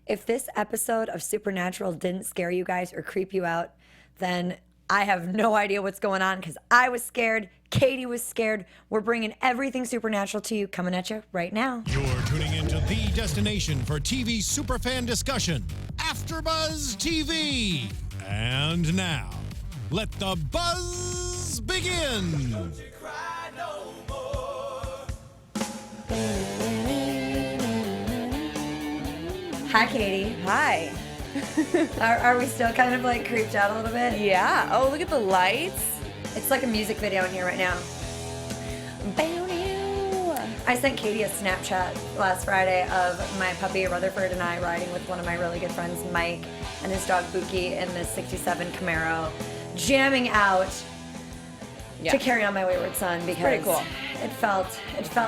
If this episode of Supernatural didn't scare you guys or creep you out, then I have no idea what's going on because I was scared. Katie was scared. We're bringing everything supernatural to you, coming at you right now. You're tuning into the destination for TV superfan discussion, AFTERBUZZ TV. And now, let the buzz begin. Don't you cry no more. Hi, Katie. Hi. Are we still kind of like creeped out a little bit? Yeah. Oh, look at the lights. It's like a music video in here right now. I sent Katie a Snapchat last Friday of my puppy Rutherford and I riding with one of my really good friends, Mike, and his dog Buki in this 67 Camaro, jamming out to Carry On My Wayward Son because pretty cool. It felt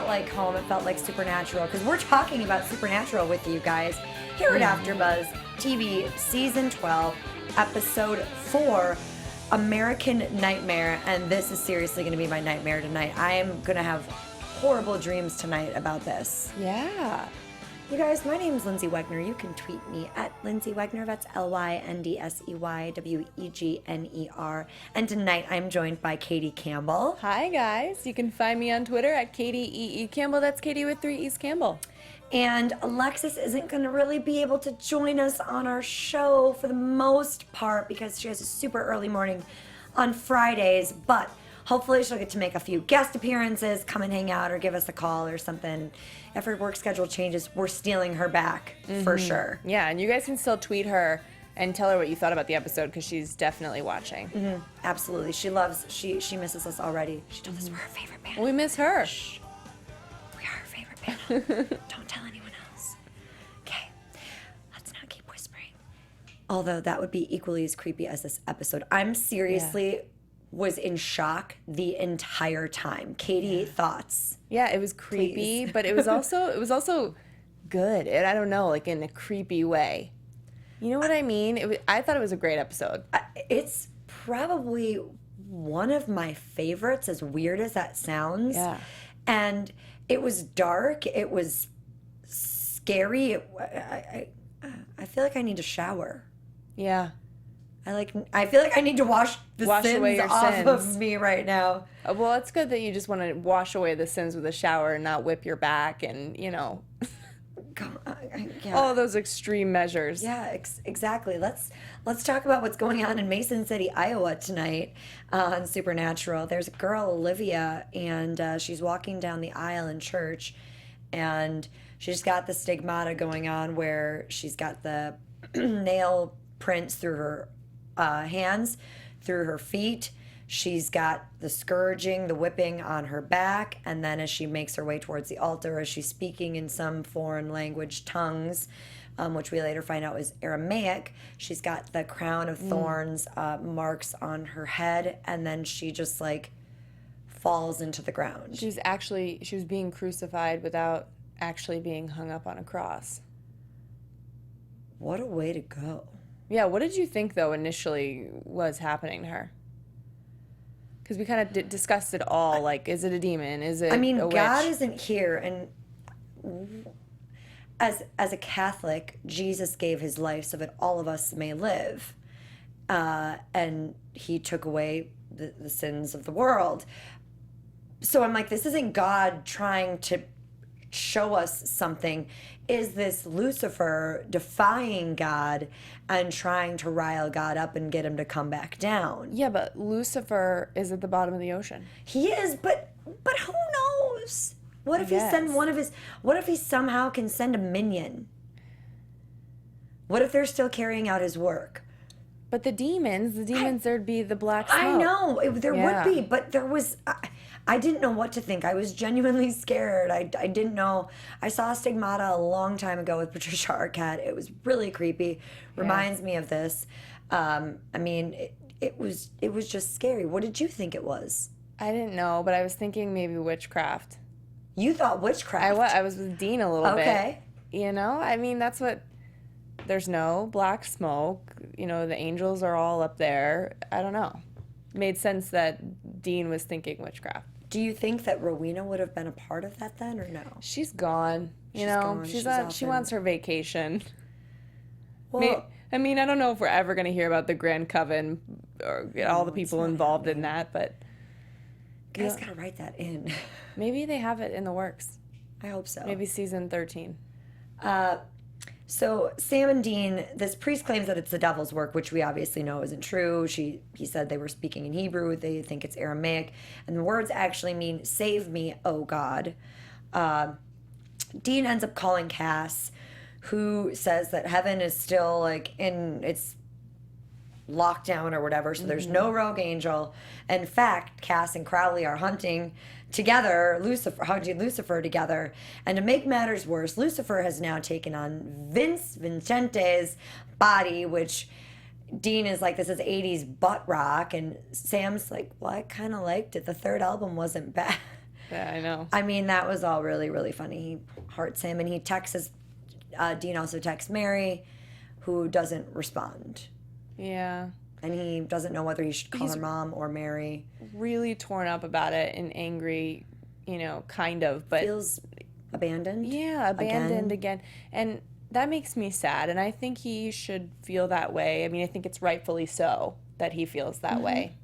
like home. It felt like Supernatural because we're talking about Supernatural with you guys here at AfterBuzz TV Season 12, Episode 4, American Nightmare, and this is seriously going to be my nightmare tonight. I am going to have horrible dreams tonight about this. Yeah. You guys, my name is Lyndsey Wegner. You can tweet me at Lyndsey Wegner. That's LYNDSEYWEGNER. And tonight I'm joined by Katie Campbell. Hi, guys. You can find me on Twitter at Katie Campbell. That's Katie with 3 E's Campbell. And Alexis isn't going to really be able to join us on our show for the most part because she has a super early morning on Fridays, but hopefully she'll get to make a few guest appearances, come and hang out or give us a call or something. If her work schedule changes, we're stealing her back for sure. Yeah, and you guys can still tweet her and tell her what you thought about the episode because she's definitely watching. Absolutely. She misses us already. She told us we're her favorite band. We miss her. Shh. We are her favorite band. Don't tell anyone else. Okay. Let's not keep whispering. Although that would be equally as creepy as this episode. I'm seriously was in shock the entire time. Katie, thoughts? Yeah, it was creepy, but it was also good. And I don't know, like in a creepy way. You know what I mean? I thought it was a great episode. It's probably one of my favorites, as weird as that sounds. Yeah. And it was dark. It was scary. I feel like I need a shower. Yeah. I feel like I need to wash sins away your off sins. of me right now. Well, it's good that you just want to wash away the sins with a shower and not whip your back and, you know, all those extreme measures. Yeah, exactly. Let's talk about what's going on in Mason City, Iowa tonight on Supernatural. There's a girl, Olivia, and she's walking down the aisle in church, and she's got the stigmata going on where she's got the nail prints through her hands, through her feet. She's got the scourging, the whipping on her back, and then as she makes her way towards the altar, as she's speaking in some foreign language tongues, which we later find out is Aramaic, she's got the crown of thorns marks on her head, and then she just like falls into the ground. She was being crucified without actually being hung up on a cross. What a way to go. Yeah, what did you think, though, initially was happening to her? Because we kind of discussed it all. Like, is it a demon? Is it a witch? God isn't here. And as a Catholic, Jesus gave his life so that all of us may live. And he took away the sins of the world. So I'm like, this isn't God trying to show us something. Is this Lucifer defying God and trying to rile God up and get him to come back down? Yeah, but Lucifer is at the bottom of the ocean. He is, but who knows? What if he what if he somehow can send a minion? What if they're still carrying out his work? But the demons, there'd be the black smoke. I know, there would be, but there was... I didn't know what to think. I was genuinely scared. I didn't know. I saw Stigmata a long time ago with Patricia Arquette. It was really creepy. Reminds me of this. I mean, it was just scary. What did you think it was? I didn't know, but I was thinking maybe witchcraft. You thought witchcraft? I was with Dean a little bit. Okay. You know, I mean, that's what... There's no black smoke. You know, the angels are all up there. I don't know. Made sense that Dean was thinking witchcraft. Do you think that Rowena would have been a part of that then, or no? She's gone. She wants her vacation. Well, I mean, I don't know if we're ever going to hear about the Grand Coven or all the people involved in that, but guys gotta write that in. maybe they have it in the works. I hope so. Maybe season 13. So Sam and Dean, this priest claims that it's the devil's work, which we obviously know isn't true. He said they were speaking in Hebrew. They think it's Aramaic. And the words actually mean, save me, oh God. Dean ends up calling Cass, who says that heaven is still like in its lockdown or whatever, so there's no rogue angel. In fact, Cass and Crowley are hunting Lucifer together. And to make matters worse, Lucifer has now taken on Vincente's body, which Dean is like, this is 80s butt rock, and Sam's like, well, I kind of liked it. The third album wasn't bad. Yeah, I know. I mean, that was all really, really funny. He hearts him, and he texts Dean also texts Mary, who doesn't respond. Yeah. And he doesn't know whether he should call her mom or Mary. Really torn up about it and angry, kind of, but Feels abandoned. Yeah, abandoned again. And that makes me sad, and I think he should feel that way. I mean, I think it's rightfully so that he feels that way.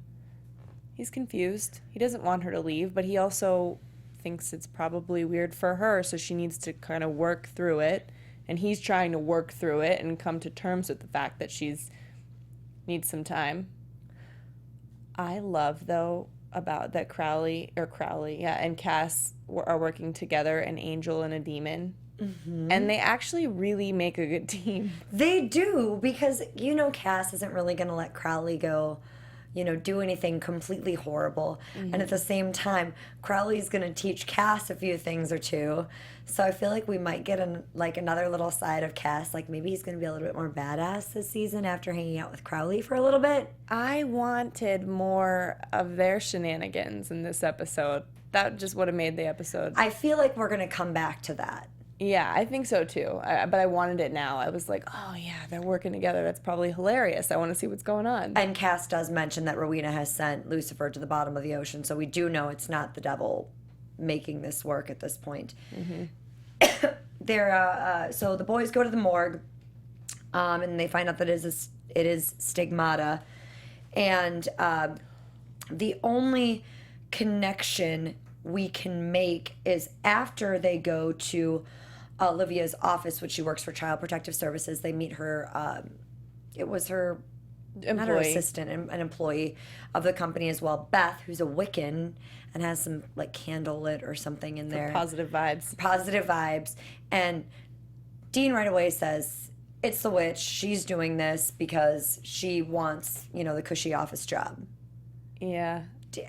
He's confused. He doesn't want her to leave, but he also thinks it's probably weird for her, so she needs to kind of work through it. And he's trying to work through it and come to terms with the fact that needs some time. I love, though, about that Crowley, and Cass are working together, an angel and a demon. And they actually really make a good team. They do, because, Cass isn't really going to let Crowley go, do anything completely horrible. And at the same time, Crowley's going to teach Cass a few things or two. So I feel like we might get another little side of Cass. Like maybe he's going to be a little bit more badass this season after hanging out with Crowley for a little bit. I wanted more of their shenanigans in this episode. That just would have made the episode. I feel like we're going to come back to that. Yeah, I think so too. But I wanted it now. I was like, oh yeah, they're working together. That's probably hilarious. I want to see what's going on. And Cass does mention that Rowena has sent Lucifer to the bottom of the ocean, so we do know it's not the devil making this work at this point. So the boys go to the morgue, and they find out that it is stigmata, and the only connection we can make is after they go to Olivia's office, which she works for Child Protective Services. They meet her. It was her, not her assistant, an employee of the company as well, Beth, who's a Wiccan and has some like candle lit or something in there. Positive vibes. Positive vibes. And Dean right away says, it's the witch. She's doing this because she wants, the cushy office job. Yeah.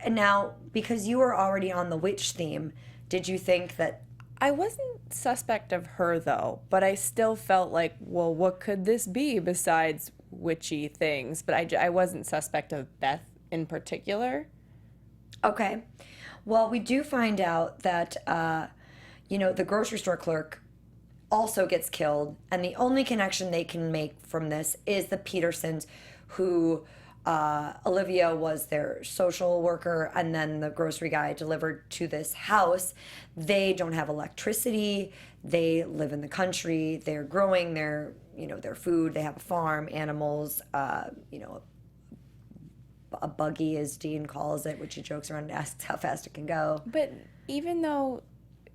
Now, because you were already on the witch theme, did you think that... I wasn't suspect of her, though, but I still felt like, well, what could this be besides witchy things? But I wasn't suspect of Beth in particular. Okay. Well, we do find out that, the grocery store clerk also gets killed, and the only connection they can make from this is the Petersons, who... Olivia was their social worker, and then the grocery guy delivered to this house. They don't have electricity. They live in the country. They're growing their food. They have a farm, animals, a buggy, as Dean calls it, which he jokes around and asks how fast it can go. But even though,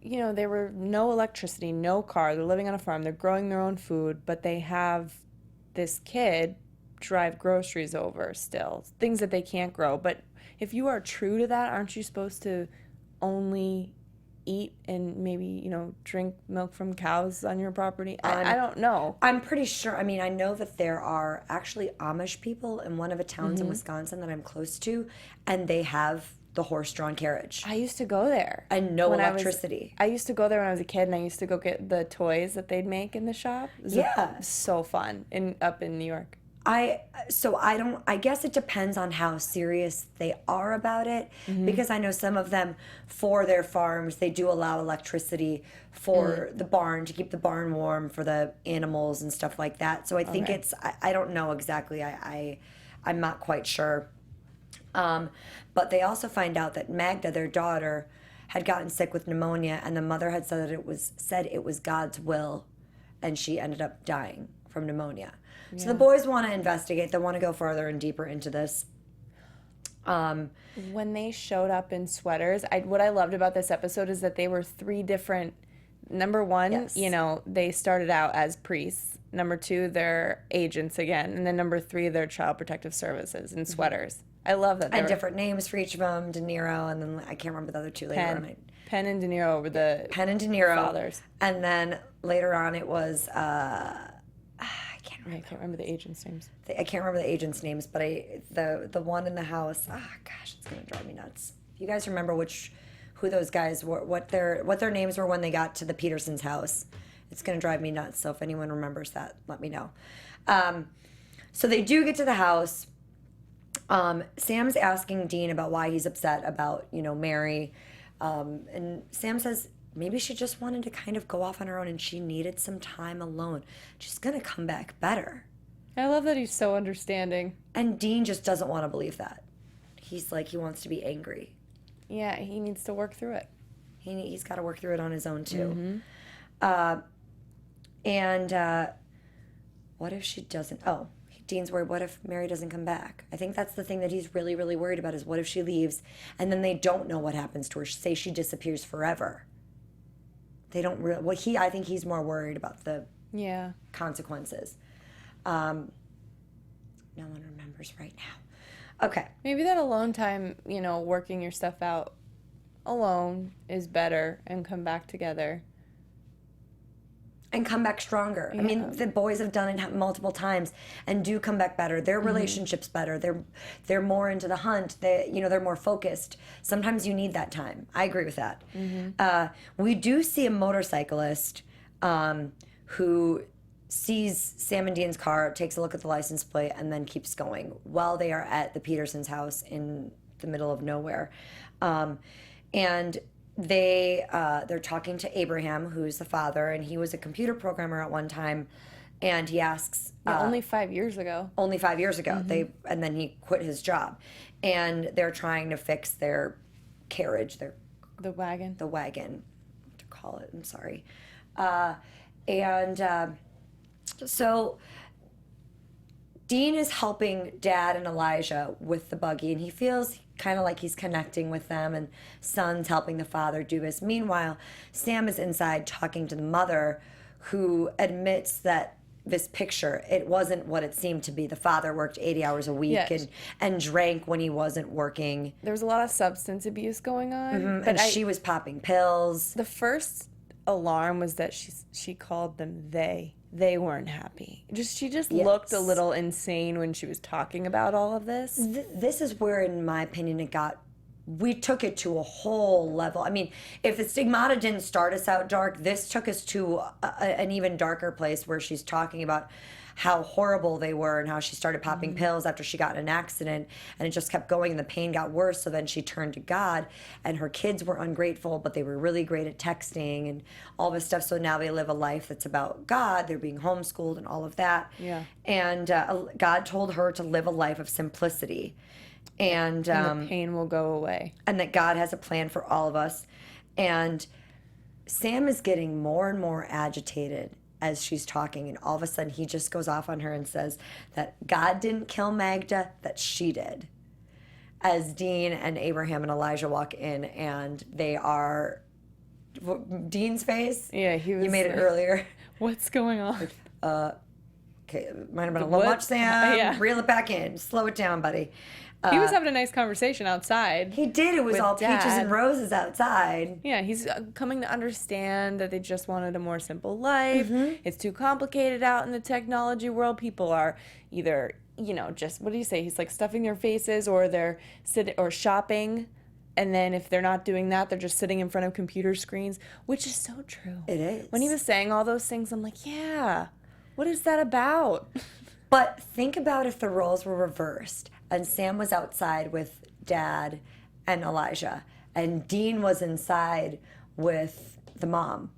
there were no electricity, no car, they're living on a farm, they're growing their own food, but they have this kid drive groceries over still, things that they can't grow. But if you are true to that, aren't you supposed to only eat and maybe, drink milk from cows on your property? I don't know. I'm pretty sure. I mean, I know that there are actually Amish people in one of the towns in Wisconsin that I'm close to, and they have the horse-drawn carriage. I used to go there. And no electricity. I used to go there when I was a kid, and I used to go get the toys that they'd make in the shop. It was so fun up in New York. I guess it depends on how serious they are about it, because I know some of them, for their farms, they do allow electricity for the barn, to keep the barn warm for the animals and stuff like that. So I think I don't know exactly. I'm not quite sure. But they also find out that Magda, their daughter, had gotten sick with pneumonia, and the mother had said that it was God's will, and she ended up dying from pneumonia. So the boys want to investigate. They want to go further and deeper into this. When they showed up in sweaters, what I loved about this episode is that they were 3 different. Number one, Yes. They started out as priests. Number 2, they're agents again. And then number 3, they're Child Protective Services in sweaters. I love that. And different names for each of them. De Niro, and then I can't remember the other 2 later on. Penn and De Niro were the Penn and De Niro. fathers. And then later on it was, I can't remember the agents' names. I can't remember the agents' names, but the one in the house. Gosh, it's gonna drive me nuts. If you guys remember who those guys were, what their names were when they got to the Petersons' house, it's gonna drive me nuts. So if anyone remembers that, let me know. So they do get to the house. Sam's asking Dean about why he's upset about Mary, and Sam says maybe she just wanted to kind of go off on her own and she needed some time alone. She's gonna come back better. I love that he's so understanding. And Dean just doesn't want to believe that. He's like, he wants to be angry. Yeah, he needs to work through it. He's got to work through it on his own too. What if she doesn't? Oh, Dean's worried, what if Mary doesn't come back? I think that's the thing that he's really, really worried about is what if she leaves and then they don't know what happens to her. Say she disappears forever. They don't really, I think he's more worried about the consequences. No one remembers right now. Okay. Maybe that alone time, working your stuff out alone is better and come back together. And come back stronger. Yeah. I mean, the boys have done it multiple times and do come back better. Their relationship's better. They're more into the hunt. They're more focused. Sometimes you need that time. I agree with that. We do see a motorcyclist who sees Sam and Dean's car, takes a look at the license plate, and then keeps going while they are at the Petersons' house in the middle of nowhere. And they're talking to Abraham, who's the father, and he was a computer programmer at one time, and he asks only 5 years ago. Only 5 years ago. And then he quit his job, and they're trying to fix their carriage, the wagon. What to call it? I'm sorry. So Dean is helping Dad and Elijah with the buggy, and he feels kind of like he's connecting with them, and Son's helping the father do this. Meanwhile, Sam is inside talking to the mother, who admits that this picture, it wasn't what it seemed to be. The father worked 80 hours a week and drank when he wasn't working. There was a lot of substance abuse going on. But she was popping pills. The first alarm was that she called them they. They weren't happy. She just looked a little insane when she was talking about all of this. This is where, in my opinion, we took it to a whole level. I mean, if the stigmata didn't start us out dark, this took us to an even darker place where she's talking about how horrible they were and how she started popping pills after she got in an accident, and it just kept going and the pain got worse. So then she turned to God, and her kids were ungrateful, but they were really great at texting and all this stuff. So now they live a life that's about God. They're being homeschooled and all of that. Yeah. And God told her to live a life of simplicity. And the pain will go away. And that God has a plan for all of us. And Sam is getting more and more agitated as she's talking, and all of a sudden he just goes off on her and says that God didn't kill Magda, that she did. As Dean and Abraham and Elijah walk in, and they are... Dean's face? Yeah, he was... You made it earlier. What's going on? Okay, might have been a little much, Sam. Yeah. Reel it back in. Slow it down, buddy. He was having a nice conversation outside. He did. It was all Dad. peaches and roses outside. Yeah, he's coming to understand that they just wanted a more simple life. It's too complicated out in the technology world. People are either, just, what do you say? He's like stuffing their faces, or they're sitting or shopping. And then if they're not doing that, they're just sitting in front of computer screens, which is so true. It is. When he was saying all those things, I'm like, yeah, what is that about? But think about if the roles were reversed and Sam was outside with Dad and Elijah and Dean was inside with the mom.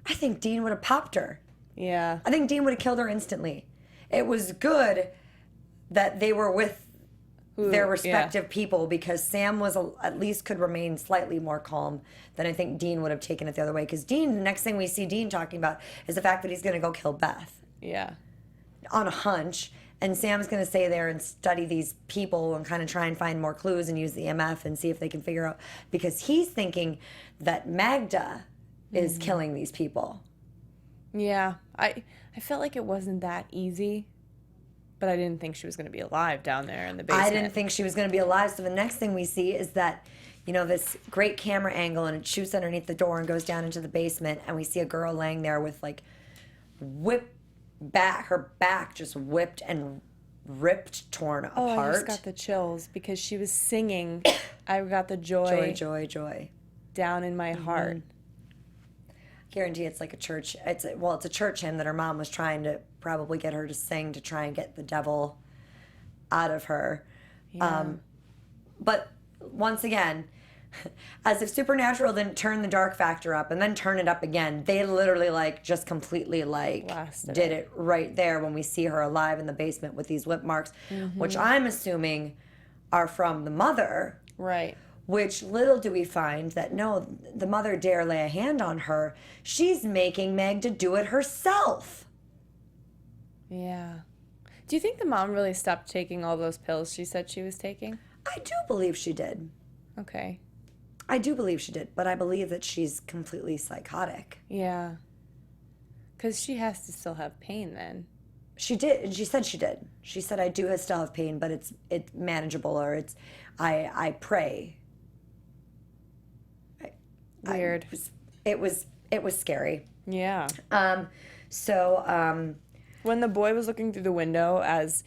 I think Dean would have popped her. Yeah. I think Dean would have killed her instantly. It was good that they were with their respective people, because Sam was at least could remain slightly more calm than I think Dean would have taken it the other way. Because Dean, the next thing we see Dean talking about is the fact that he's going to go kill Beth. Yeah. on a hunch. And Sam's going to stay there and study these people and kind of try and find more clues and use the EMF and see if they can figure out, because he's thinking that Magda is killing these people. Yeah, I felt like it wasn't that easy, but I didn't think she was going to be alive down there in the basement. I didn't think she was going to be alive. So the next thing we see is that, this great camera angle, and it shoots underneath the door and goes down into the basement, and we see a girl laying there with like her back just whipped and ripped, torn apart. Oh, I just got the chills because she was singing. I got the joy down in my heart. Guarantee it's like a church. It's a church hymn that her mom was trying to probably get her to sing to try and get the devil out of her. Yeah. But once again, as if Supernatural didn't turn the dark factor up and then turn it up again, they literally just completely did it right there when we see her alive in the basement with these whip marks, which I'm assuming are from the mother. Right. Which little do we find that no, the mother dare lay a hand on her. She's making Meg to do it herself. Yeah. Do you think the mom really stopped taking all those pills she said she was taking? I do believe she did. Okay. I do believe she did, but I believe that she's completely psychotic. Yeah. Because she has to still have pain then. She did, and she said she did. She said, I do still have pain, but it's manageable, or I pray. Weird. It was scary. Yeah. So when the boy was looking through the window as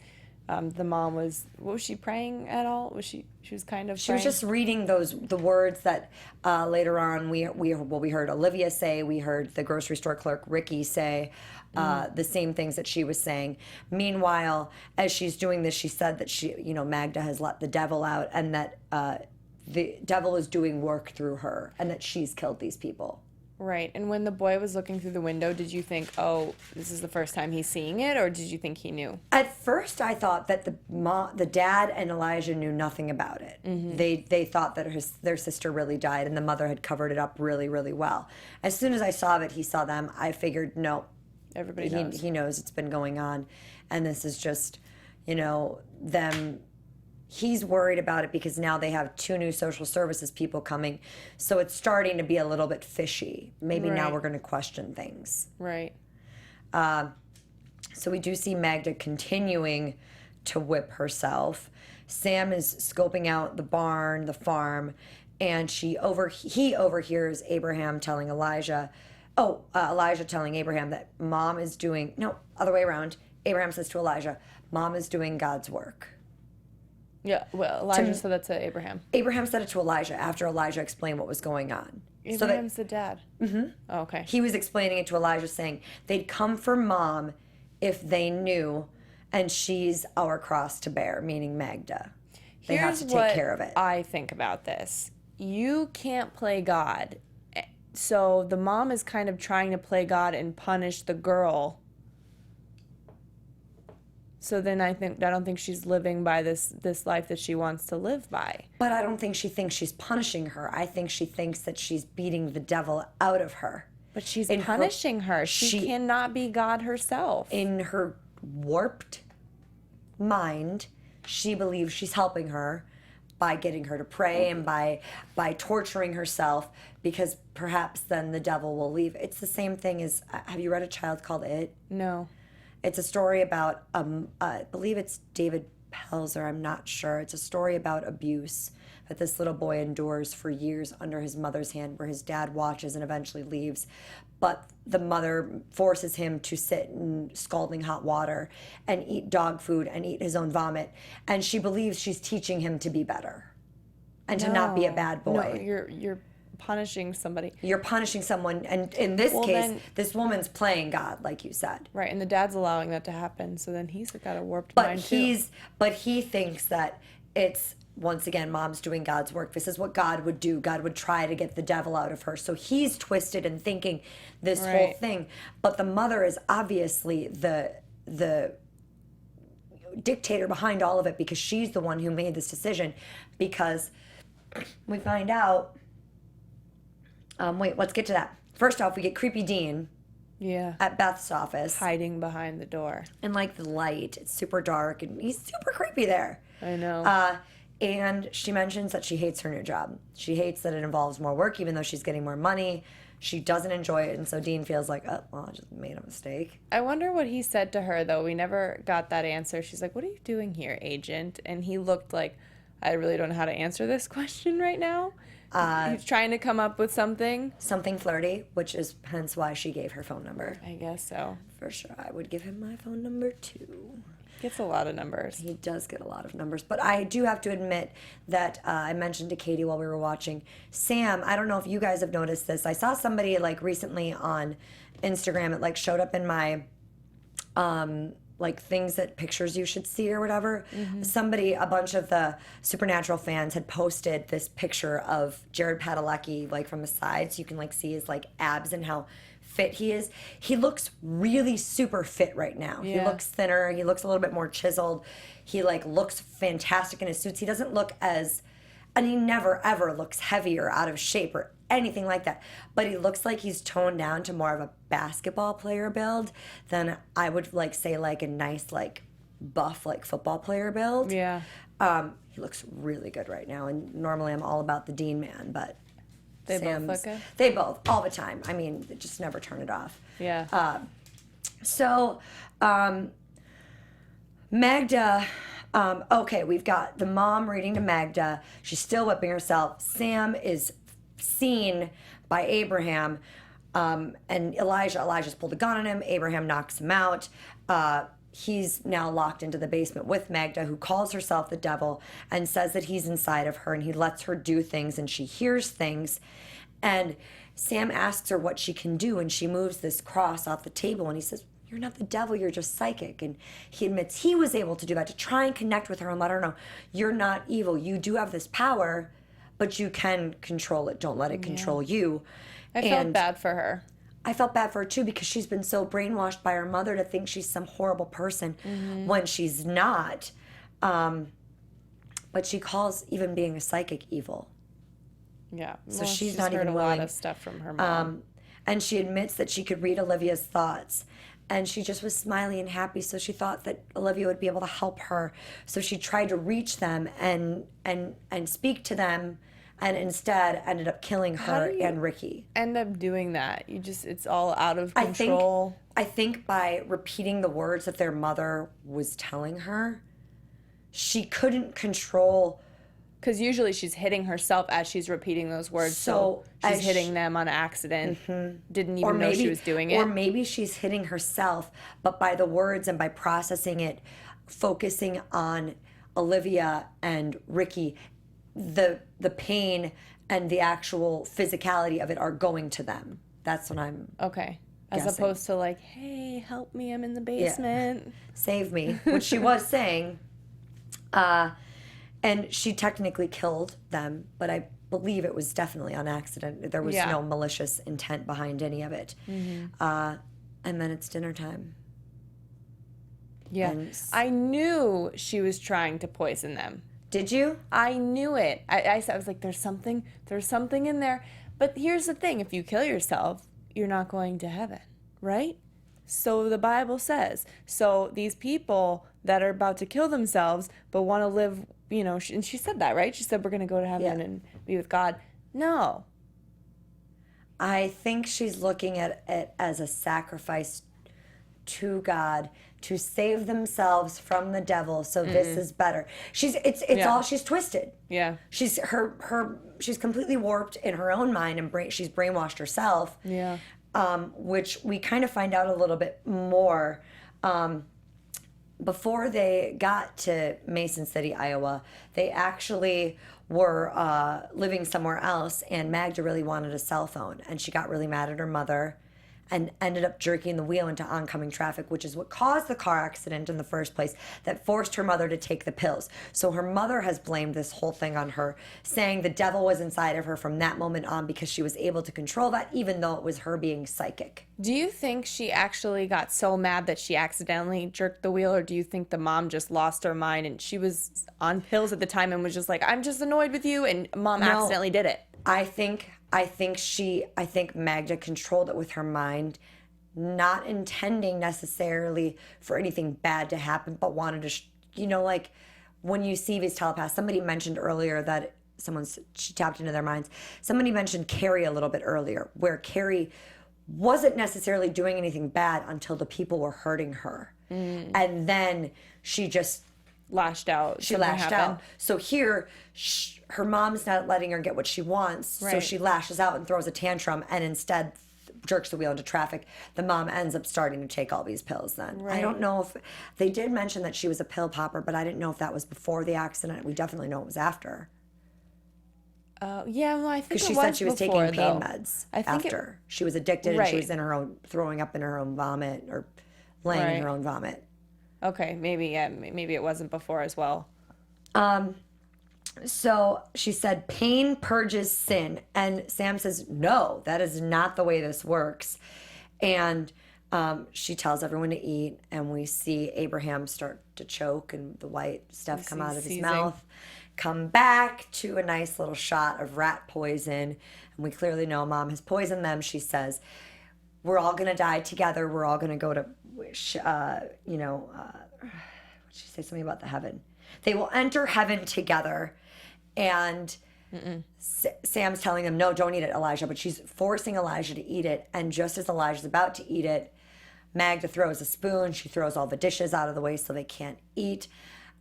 the mom was she praying at all? She was kind of she was just reading the words that later on we heard Olivia say, we heard the grocery store clerk Ricky say the same things that she was saying. Meanwhile, as she's doing this, she said that Magda has let the devil out, and that the devil is doing work through her, and that she's killed these people. Right. And when the boy was looking through the window, did you think, oh, this is the first time he's seeing it, or did you think he knew? At first, I thought that the dad and Elijah knew nothing about it. Mm-hmm. They thought that their sister really died, and the mother had covered it up really, really well. As soon as I saw that he saw them, I figured, no, everybody knows. He knows it's been going on, and this is just, them. He's worried about it because now they have 2 new social services people coming. So it's starting to be a little bit fishy. Maybe now we're going to question things. Right. So we do see Magda continuing to whip herself. Sam is scoping out the barn, the farm, and he overhears Abraham telling Elijah telling Abraham that Mom is doing, no, other way around. Abraham says to Elijah, Mom is doing God's work. Yeah, well, Elijah said that to Abraham. Abraham said it to Elijah after Elijah explained what was going on. Abraham's the dad. Mm-hmm. Oh, okay. He was explaining it to Elijah, saying they'd come for Mom if they knew, and she's our cross to bear, meaning Magda. They have to take care of it. I think about this. You can't play God. So the mom is kind of trying to play God and punish the girl. So then I don't think she's living by this life that she wants to live by. But I don't think she thinks she's punishing her. I think she thinks that she's beating the devil out of her. But she's punishing her. She cannot be God herself. In her warped mind, she believes she's helping her by getting her to pray and by torturing herself, because perhaps then the devil will leave. It's the same thing as, have you read A Child Called It? No. It's a story about, I believe it's David Pelzer, I'm not sure. It's a story about abuse that this little boy endures for years under his mother's hand, where his dad watches and eventually leaves. But the mother forces him to sit in scalding hot water and eat dog food and eat his own vomit. And she believes she's teaching him to be better and to not be a bad boy. No, you're punishing somebody. You're punishing someone, and in this case, this woman's playing God, like you said. Right, and the dad's allowing that to happen, so then he's got a warped mind too. But he thinks that it's, once again, Mom's doing God's work. This is what God would do. God would try to get the devil out of her. So he's twisted and thinking this whole thing. But the mother is obviously the dictator behind all of it, because she's the one who made this decision. Because we find out... let's get to that. First off, we get creepy Dean at Beth's office. Hiding behind the door. And like the light, it's super dark and he's super creepy there. I know. And she mentions that she hates her new job. She hates that it involves more work, even though she's getting more money. She doesn't enjoy it, and so Dean feels like, oh, well, I just made a mistake. I wonder what he said to her, though. We never got that answer. She's like, what are you doing here, agent? And he looked like, I really don't know how to answer this question right now. He's trying to come up with something. Something flirty, which is hence why she gave her phone number. I guess so. For sure. I would give him my phone number, too. Gets a lot of numbers. He does get a lot of numbers. But I do have to admit that I mentioned to Katie while we were watching, Sam, I don't know if you guys have noticed this. I saw somebody like recently on Instagram. It like showed up in my like things that pictures you should see or whatever. Somebody, a bunch of the Supernatural fans had posted this picture of Jared Padalecki like from the side, so you can like see his like abs and how fit he is. He looks really super fit right now. Yeah. He looks thinner. He looks a little bit more chiseled. He like looks fantastic in his suits. He doesn't look as, and he never ever looks heavy or out of shape or anything like that. But he looks like he's toned down to more of a basketball player build than I would like say like a nice like buff like football player build. Yeah. He looks really good right now. And normally I'm all about the Dean man, but They both look good? They both, all the time. I mean, they just never turn it off. Yeah. So, Magda, okay, we've got the mom reading to Magda. She's still whipping herself. Sam is seen by Abraham, and Elijah's pulled a gun on him. Abraham knocks him out. He's now locked into the basement with Magda, who calls herself the devil and says that he's inside of her and he lets her do things and she hears things. And Sam asks her what she can do and she moves this cross off the table and he says, you're not the devil, you're just psychic. And he admits he was able to do that, to try and connect with her and let her know, you're not evil. You do have this power, but you can control it. Don't let it control you. I felt bad for her. I felt bad for her too because she's been so brainwashed by her mother to think she's some horrible person when she's not. But she calls even being a psychic evil. Yeah. So she's not even heard willing. a lot of stuff from her mom. And she admits that she could read Olivia's thoughts. And she just was smiley and happy, so she thought that Olivia would be able to help her. So she tried to reach them and speak to them, and instead ended up killing her and Ricky. End up doing that? It's all out of control. I think by repeating the words that their mother was telling her, she couldn't control. Because usually she's hitting herself as she's repeating those words, so she's hitting them on accident. Didn't even know she was doing it. Or maybe she's hitting herself, but by the words and by processing it, focusing on Olivia and Ricky, the pain and the actual physicality of it are going to them. That's what I'm okay. As guessing. opposed to like, hey, help me, I'm in the basement. Save me, which she was saying. And she technically killed them, but I believe it was definitely on accident. There was no malicious intent behind any of it. And then it's dinner time. Yeah. And I knew she was trying to poison them. Did you? I knew it. I was like, there's something in there. But here's the thing. If you kill yourself, you're not going to heaven, right? So the Bible says. So these people that are about to kill themselves but want to live, and she said that, right? She said, we're going to go to heaven and be with God. No. I think she's looking at it as a sacrifice to God to save themselves from the devil. So this is better. She's all she's twisted. Yeah. She's she's completely warped in her own mind and she's brainwashed herself. Yeah. Which we kind of find out a little bit more. Before they got to Mason City, Iowa, they actually were living somewhere else, and Magda really wanted a cell phone, and she got really mad at her mother and ended up jerking the wheel into oncoming traffic, which is what caused the car accident in the first place, that forced her mother to take the pills. So her mother has blamed this whole thing on her, saying the devil was inside of her from that moment on because she was able to control that, even though it was her being psychic. Do you think she actually got so mad that she accidentally jerked the wheel, or do you think the mom just lost her mind and she was on pills at the time and was just like, I'm just annoyed with you, and mom accidentally did it? I think Magda controlled it with her mind, not intending necessarily for anything bad to happen, but wanted to, like when you see these telepaths, somebody mentioned earlier that she tapped into their minds. Somebody mentioned Carrie a little bit earlier, where Carrie wasn't necessarily doing anything bad until the people were hurting her. And then she just lashed out. She lashed out. So here, her mom's not letting her get what she wants. So she lashes out and throws a tantrum and instead jerks the wheel into traffic. The mom ends up starting to take all these pills then. I don't know if they did mention that she was a pill popper, but I didn't know if that was before the accident. We definitely know it was after. Yeah, well, I think because she said she was taking pain meds I think after she was addicted and she was in her own throwing up in her own vomit or laying in her own vomit. Okay, maybe it wasn't before as well. So she said pain purges sin, and Sam says no, that is not the way this works. And she tells everyone to eat, and we see Abraham start to choke and the white stuff come out of his mouth. Come back to a nice little shot of rat poison, and we clearly know mom has poisoned them. She says, we're all going to die together. We're all going to go to, she say something about the heaven. They will enter heaven together. And Sam's telling them, no, don't eat it, Elijah. But she's forcing Elijah to eat it. And just as Elijah's about to eat it, Magda throws a spoon. She throws all the dishes out of the way so they can't eat.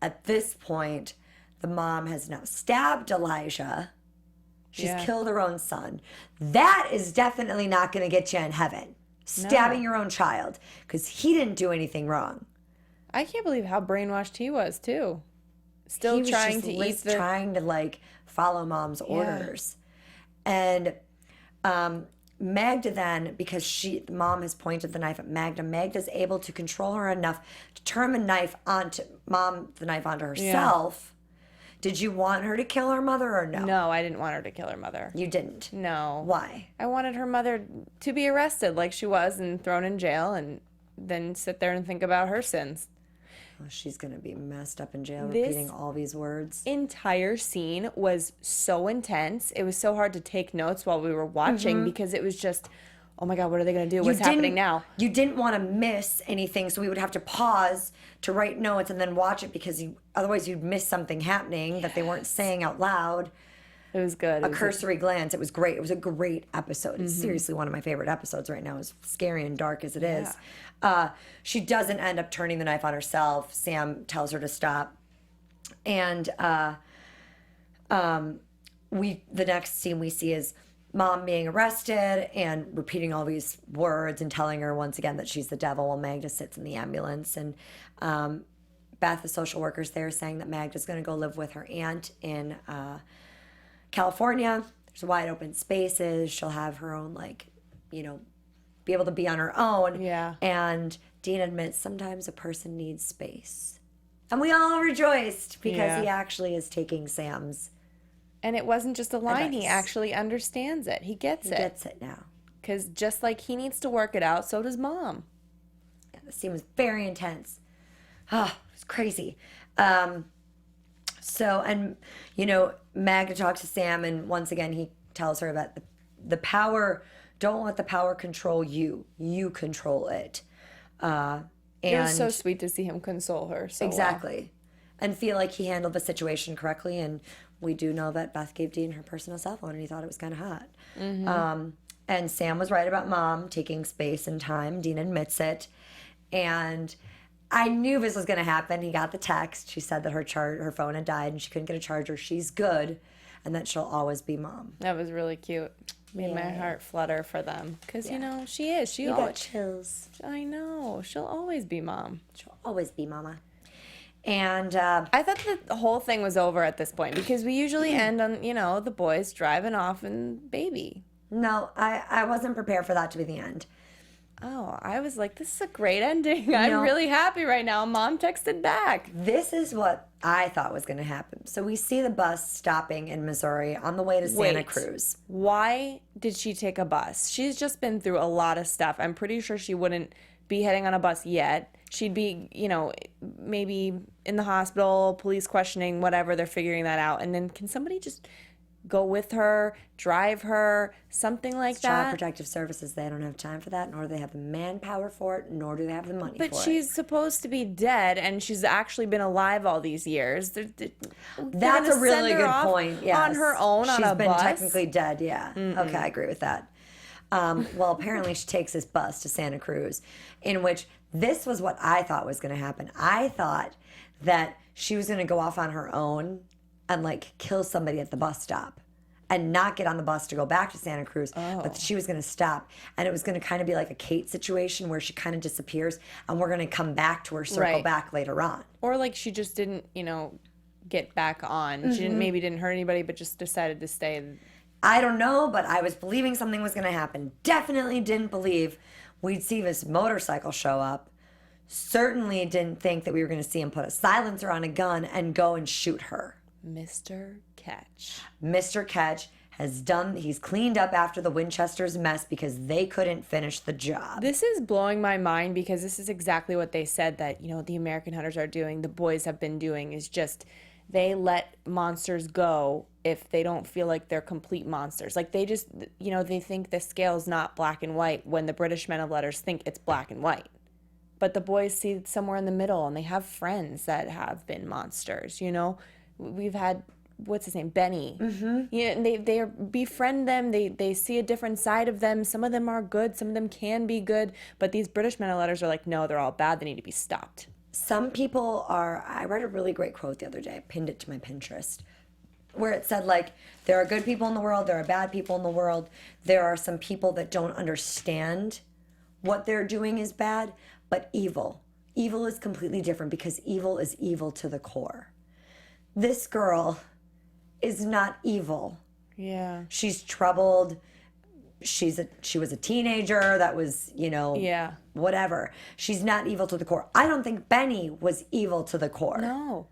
At this point, the mom has now stabbed Elijah. She's killed her own son. That is definitely not going to get you in heaven. Stabbing your own child, because he didn't do anything wrong. I can't believe how brainwashed he was, too. Still trying to eat trying to, follow mom's orders. And Magda then, because the mom has pointed the knife at Magda's able to control her enough to turn the knife onto herself. Did you want her to kill her mother or no? No, I didn't want her to kill her mother. You didn't? No. Why? I wanted her mother to be arrested like she was and thrown in jail and then sit there and think about her sins. Oh, she's going to be messed up in jail repeating all these words. Entire scene was so intense. It was so hard to take notes while we were watching because it was just, oh my God, what are they going to do? What's happening now? You didn't want to miss anything, so we would have to pause to write notes and then watch it because otherwise you'd miss something happening that they weren't saying out loud. It was good. A cursory glance. It was great. It was a great episode. It's seriously one of my favorite episodes right now, as scary and dark as it is. She doesn't end up turning the knife on herself. Sam tells her to stop. And the next scene we see is mom being arrested and repeating all these words and telling her once again that she's the devil while Magda sits in the ambulance. And Beth, the social worker's there, saying that Magda's going to go live with her aunt in California. There's wide open spaces. She'll have her own, be able to be on her own. Yeah. And Dean admits sometimes a person needs space. And we all rejoiced because he actually is taking Sam's. And it wasn't just a line. Advice. He actually understands it. He gets it. He gets it now. Because just like he needs to work it out, so does mom. Yeah, the scene was very intense. Oh, it was crazy. Magda talks to Sam, and once again, he tells her that the power, don't let the power control you. You control it. It was so sweet to see him console her. So exactly. Well. And feel like he handled the situation correctly. And we do know that Beth gave Dean her personal cell phone, and he thought it was kind of hot. Mm-hmm. And Sam was right about mom taking space and time. Dean admits it. And I knew this was going to happen. He got the text. She said that her phone had died and she couldn't get a charger. She's good, and that she'll always be mom. That was really cute. Made my heart flutter for them. Because, she is. You got chills. I know. She'll always be mom. She'll always be mama. And I thought that the whole thing was over at this point because we usually end on, the boys driving off and baby. No, I wasn't prepared for that to be the end. Oh, I was like, this is a great ending. I'm really happy right now. Mom texted back. This is what I thought was going to happen. So we see the bus stopping in Missouri on the way to Santa Cruz. Why did she take a bus? She's just been through a lot of stuff. I'm pretty sure she wouldn't be heading on a bus yet. She'd be, maybe in the hospital, police questioning, whatever. They're figuring that out. And then can somebody just go with her, drive her, something like Child that. Protective Services, they don't have time for that, nor do they have the manpower for it, nor do they have the money But for it. she's supposed to be dead, and she's actually been alive all these years. That's a really good point. Yes. On her own, on a bus. She's been technically dead, yeah. Okay, I agree with that. Well, apparently she takes this bus to Santa Cruz, in which this was what I thought was going to happen. I thought that she was going to go off on her own and like kill somebody at the bus stop and not get on the bus to go back to Santa Cruz, but she was going to stop, and it was going to kind of be like a Kate situation where she kind of disappears, and we're going to come back to her, circle back later on. Or like she just didn't, get back on. She maybe didn't hurt anybody, but just decided to stay. I don't know, but I was believing something was going to happen. Definitely didn't believe we'd see this motorcycle show up. Certainly didn't think that we were going to see him put a silencer on a gun and go and shoot her. Mr. Catch. Mr. Catch he's cleaned up after the Winchester's mess because they couldn't finish the job. This is blowing my mind because this is exactly what they said that, the American hunters are doing, the boys have been doing, is just they let monsters go if they don't feel like they're complete monsters. Like they just, they think the scale's not black and white when the British men of letters think it's black and white. But the boys see it somewhere in the middle, and they have friends that have been monsters, We've had, what's his name, Benny. And they befriend them. They see a different side of them. Some of them are good. Some of them can be good. But these British men of letters are like, no, they're all bad. They need to be stopped. Some people are, I read a really great quote the other day. I pinned it to my Pinterest, where it said, like, there are good people in the world. There are bad people in the world. There are some people that don't understand what they're doing is bad, but evil. Evil is completely different because evil is evil to the core. This girl is not evil. Yeah. She's troubled. She was a teenager that was, whatever. She's not evil to the core. I don't think Benny was evil to the core. No.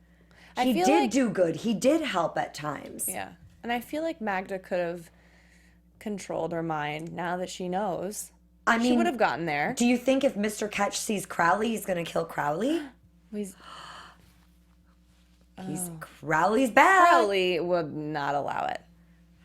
He did do good. He did help at times. Yeah. And I feel like Magda could have controlled her mind now that she knows. I mean, she would have gotten there. Do you think if Mr. Ketch sees Crowley, he's going to kill Crowley? Crowley's bad. Crowley would not allow it.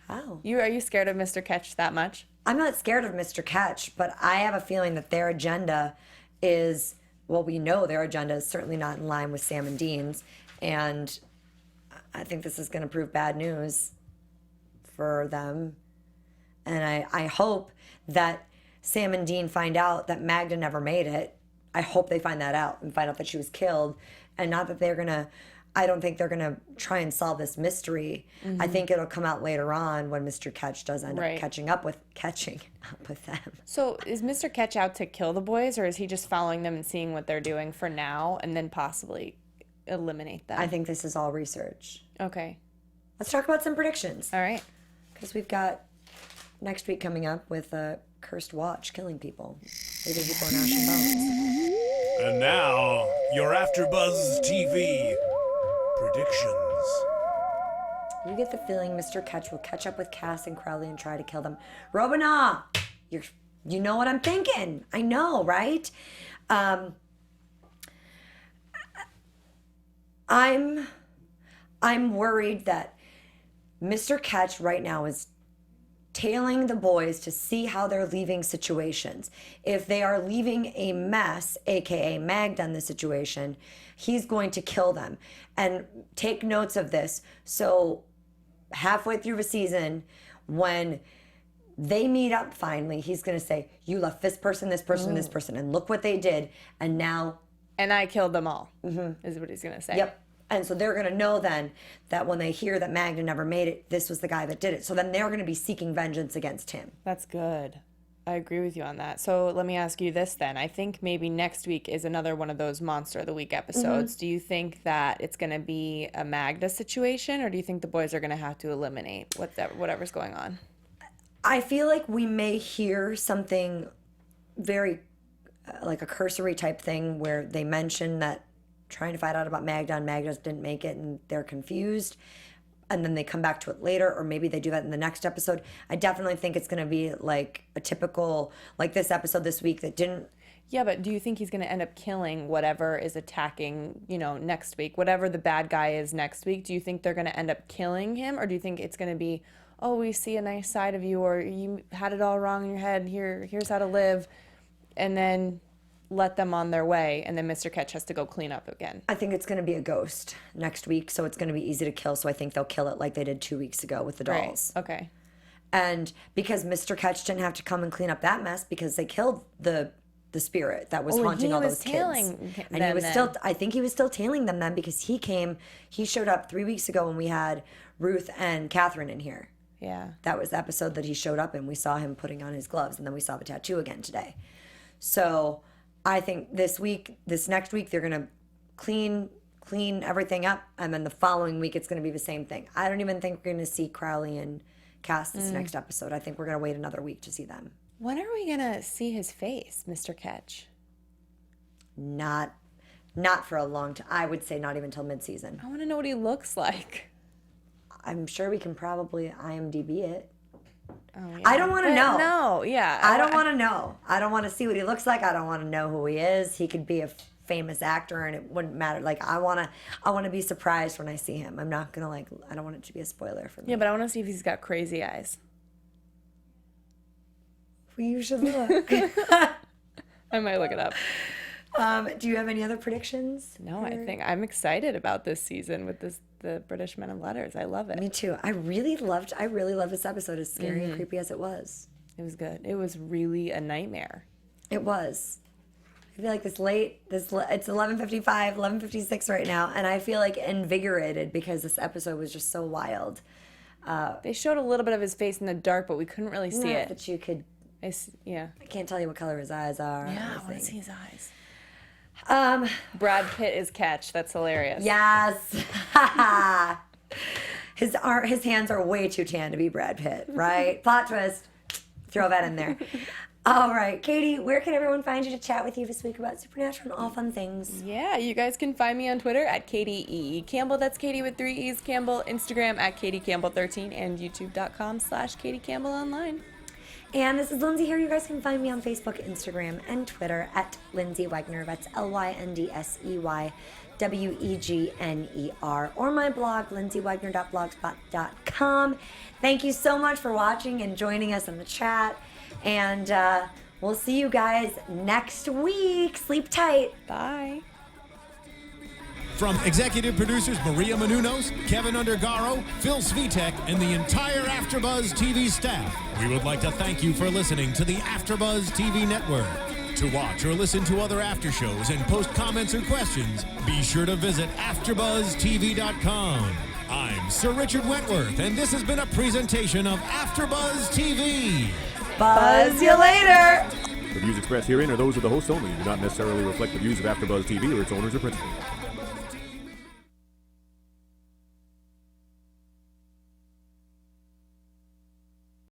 How? Are you scared of Mr. Ketch that much? I'm not scared of Mr. Ketch, but I have a feeling that their agenda is, well, we know their agenda is certainly not in line with Sam and Dean's, and I think this is going to prove bad news for them. And I hope that Sam and Dean find out that Magda never made it. I hope they find that out and find out that she was killed, and not that they're going to, I don't think they're going to try and solve this mystery. I think it'll come out later on when Mr. Ketch does end up catching up with them. So is Mr. Ketch out to kill the boys, or is he just following them and seeing what they're doing for now and then possibly eliminate them? I think this is all research. Okay. Let's talk about some predictions. All right. Because we've got next week coming up with a cursed watch killing people, leaving people in ashen bones. And now, your AFTERBUZZ TV predictions. You get the feeling Mr. Ketch will catch up with Cass and Crowley and try to kill them. Robina, you know what I'm thinking. I know, right? I'm worried that Mr. Ketch right now is tailing the boys to see how they're leaving situations. If they are leaving a mess, aka Magda, in the situation, he's going to kill them. And take notes of this. So halfway through the season, when they meet up finally, he's going to say, you left this person, this person, this person, and look what they did. And now... And I killed them all, is what he's going to say. Yep. And so they're going to know then that when they hear that Magda never made it, this was the guy that did it. So then they're going to be seeking vengeance against him. That's good. I agree with you on that. So let me ask you this then. I think maybe next week is another one of those Monster of the Week episodes. Do you think that it's going to be a Magda situation, or do you think the boys are going to have to eliminate whatever's going on? I feel like we may hear something very like a cursory type thing where they mention that trying to find out about Magda and Magda didn't make it and they're confused, and then they come back to it later, or maybe they do that in the next episode. I definitely think it's going to be like a typical, like this episode this week that didn't Yeah, but do you think he's going to end up killing whatever is attacking, next week? Whatever the bad guy is next week, do you think they're going to end up killing him? Or do you think it's going to be, oh, we see a nice side of you, or you had it all wrong in your head, here's how to live, and then let them on their way, and then Mr. Ketch has to go clean up again? I think it's going to be a ghost next week, so it's going to be easy to kill. So I think they'll kill it like they did 2 weeks ago with the dolls. Right. Okay. And because Mr. Ketch didn't have to come and clean up that mess because they killed the spirit that was haunting all those kids. And he was still, I think he was still tailing them then, because he showed up 3 weeks ago when we had Ruth and Catherine in here. Yeah. That was the episode that he showed up in. We saw him putting on his gloves, and then we saw the tattoo again today. So I think this next week, they're going to clean everything up, and then the following week, it's going to be the same thing. I don't even think we're going to see Crowley and Cass this next episode. I think we're going to wait another week to see them. When are we going to see his face, Mr. Ketch? Not for a long time. I would say not even till mid-season. I want to know what he looks like. I'm sure we can probably IMDb it. Oh, yeah. I don't want to know. No, yeah. I don't want to know. I don't want to see what he looks like. I don't want to know who he is. He could be a famous actor, and it wouldn't matter. Like, I want to be surprised when I see him. I'm not gonna I don't want it to be a spoiler for me. Yeah, but I want to see if he's got crazy eyes. Well, you should look. I might look it up. Do you have any other predictions? No, I think I'm excited about this season with the British Men of Letters. I love it. Me too. I really loved this episode, as scary and creepy as it was. It was good. It was really a nightmare. It was. I feel like it's 11:55, 11:56 right now, and I feel like invigorated because this episode was just so wild. They showed a little bit of his face in the dark, but we couldn't really see it. But you could. Yeah. I can't tell you what color his eyes are. Yeah, I want to see his eyes. Brad Pitt is Ketch. That's hilarious. Yes. His hands are way too tan to be Brad Pitt, right? Plot twist. Throw that in there. All right, Katie, where can everyone find you to chat with you this week about Supernatural and all fun things? Yeah, you guys can find me on Twitter at Katie E. Campbell. That's Katie with 3 E's Campbell. Instagram at Katie Campbell 13 and YouTube.com/Katie Campbell online. And this is Lyndsey here. You guys can find me on Facebook, Instagram, and Twitter at Lyndsey Wegner. That's LYNDSEYWEGNER. Or my blog, lyndseywegner.blogspot.com. Thank you so much for watching and joining us in the chat. And we'll see you guys next week. Sleep tight. Bye. From executive producers Maria Menounos, Kevin Undergaro, Phil Svitek, and the entire AfterBuzz TV staff, we would like to thank you for listening to the AfterBuzz TV network. To watch or listen to other after shows and post comments or questions, be sure to visit AfterBuzzTV.com. I'm Sir Richard Wentworth, and this has been a presentation of AfterBuzz TV. Buzz you later. The views expressed herein are those of the hosts only and do not necessarily reflect the views of AfterBuzz TV or its owners or principals.